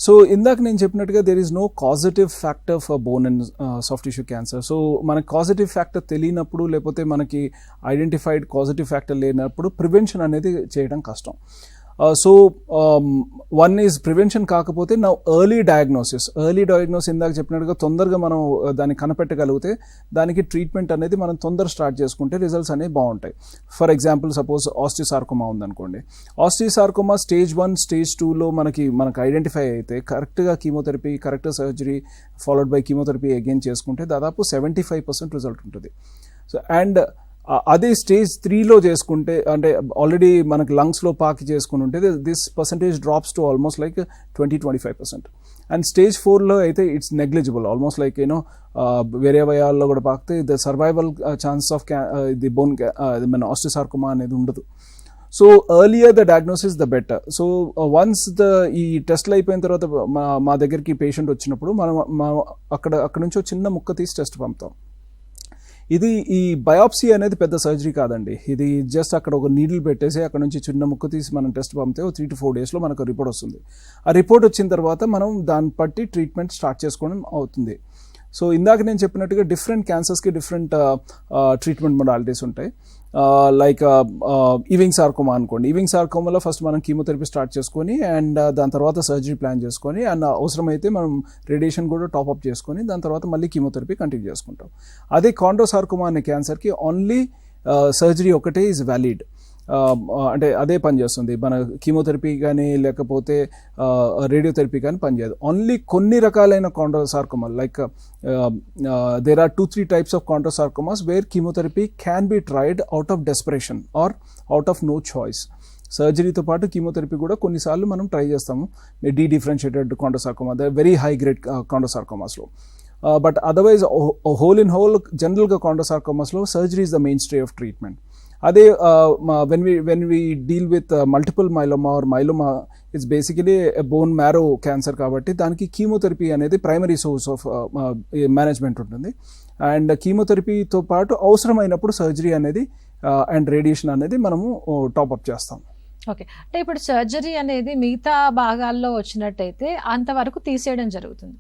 So ఇందాక నేను చెప్పినట్టుగా there is no causative factor for bone and soft tissue cancer. So మనకి causative factor తెలియనప్పుడు, లేకపోతే మనకి ఐడెంటిఫైడ్ కాజిటివ్ ఫ్యాక్టర్ లేనప్పుడు ప్రివెన్షన్ అనేది చేయడం కష్టం. So one is prevention. కాకపోతే నా ఎర్లీ డయాగ్నోసిస్ ఇందాక చెప్పినట్టుగా తొందరగా మనం దాన్ని కనిపెట్టగలిగితే దానికి ట్రీట్మెంట్ అనేది మనం తొందర స్టార్ట్ చేసుకుంటే రిజల్ట్స్ అనేవి బాగుంటాయి. ఫర్ ఎగ్జాంపుల్ సపోజ్ ఆస్టియోసార్కోమా ఉందనుకోండి. ఆస్టియోసార్కోమా స్టేజ్ 1 స్టేజ్ 2లో మనకు ఐడెంటిఫై అయితే కరెక్ట్గా కీమోథెరపీ, కరెక్ట్గా surgery followed by chemotherapy again చేసుకుంటే దాదాపు 75% రిజల్ట్ ఉంటుంది. సో అండ్ అదే స్టేజ్ 3లో చేసుకుంటే, అంటే ఆల్రెడీ మనకి లంగ్స్లో పాకి చేసుకుని ఉంటే this percentage drops to almost like 20-25%. And stage 4లో అయితే ఇట్స్ నెగ్లిజిబుల్, ఆల్మోస్ట్ లైక్ వేరే అవయాల్లో కూడా పాకితే the survival chance of the bone మన ఆస్టియోసార్కోమా అనేది ఉండదు. So earlier the diagnosis the better. So once ఈ టెస్ట్లు అయిపోయిన తర్వాత మా దగ్గరికి పేషెంట్ వచ్చినప్పుడు మనం అక్కడ నుంచి చిన్న ముక్క తీసి టెస్ట్ పంపుతాం. ఈ బయాప్సీ అనేది పెద్ద సర్జరీ కాదండి. ఇది జస్ట్ అక్కడ ఒక నీడిల్ పెట్టేసి అక్కడ నుంచి చిన్న ముక్క తీసి మనం టెస్ట్ పంపితే 3 to 4 daysలో మనకు రిపోర్ట్ వస్తుంది. ఆ రిపోర్ట్ వచ్చిన తర్వాత మనం దాన్ని బట్టి ట్రీట్మెంట్ స్టార్ట్ చేసుకోవడం అవుతుంది. సో ఇందాక నేను చెప్పినట్టుగా డిఫరెంట్ క్యాన్సర్స్కి డిఫరెంట్ ట్రీట్మెంట్ మొడాలిటీస్ ఉంటాయి. లైక్ ఈవింగ్ సార్కోమా అనుకోండి. ఈవింగ్ సార్కోమాలో ఫస్ట్ మనం కీమోథెరపీ స్టార్ట్ చేసుకొని అండ్ దాని తర్వాత సర్జరీ ప్లాన్ చేసుకొని అండ్ అవసరమైతే మనం రేడియేషన్ కూడా టాప్అప్ చేసుకొని దాని తర్వాత మళ్ళీ కీమోథెరపీ కంటిన్యూ చేసుకుంటాం. అదే కాండ్రోసార్కోమా అనే క్యాన్సర్కి ఓన్లీ సర్జరీ ఒకటే ఈజ్ వ్యాలిడ్. అంటే అదే పనిచేస్తుంది. మన కీమోథెరపీ కానీ లేకపోతే రేడియోథెరపీ కానీ పనిచేయదు. ఓన్లీ కొన్ని రకాలైన chondrosarcoma like there are 2-3 types of chondrosarcomas where chemotherapy can be tried out of desperation or out of no choice. సర్జరీతో పాటు కీమోథెరపీ కూడా కొన్నిసార్లు మనం ట్రై చేస్తాము. Differentiated chondrosarcoma, the very high grade కాండ్రోసార్కోమాస్లో. But otherwise whole in whole జనరల్గా కాండ్రోసార్కోమాస్లో surgery is the mainstay of treatment. అదే when we deal with multiple myeloma or myeloma, it's basically a bone marrow cancer కాబట్టి దానికి chemotherapy అనేది primary source of management ఉంటుంది. And కీమోథెరపీతో పాటు అవసరమైనప్పుడు surgery అనేది అండ్ రేడియేషన్ అనేది మనము టాప్అప్ చేస్తాం. ఓకే, అంటే ఇప్పుడు సర్జరీ అనేది మిగతా భాగాల్లో వచ్చినట్టయితే అంతవరకు తీసేయడం జరుగుతుంది.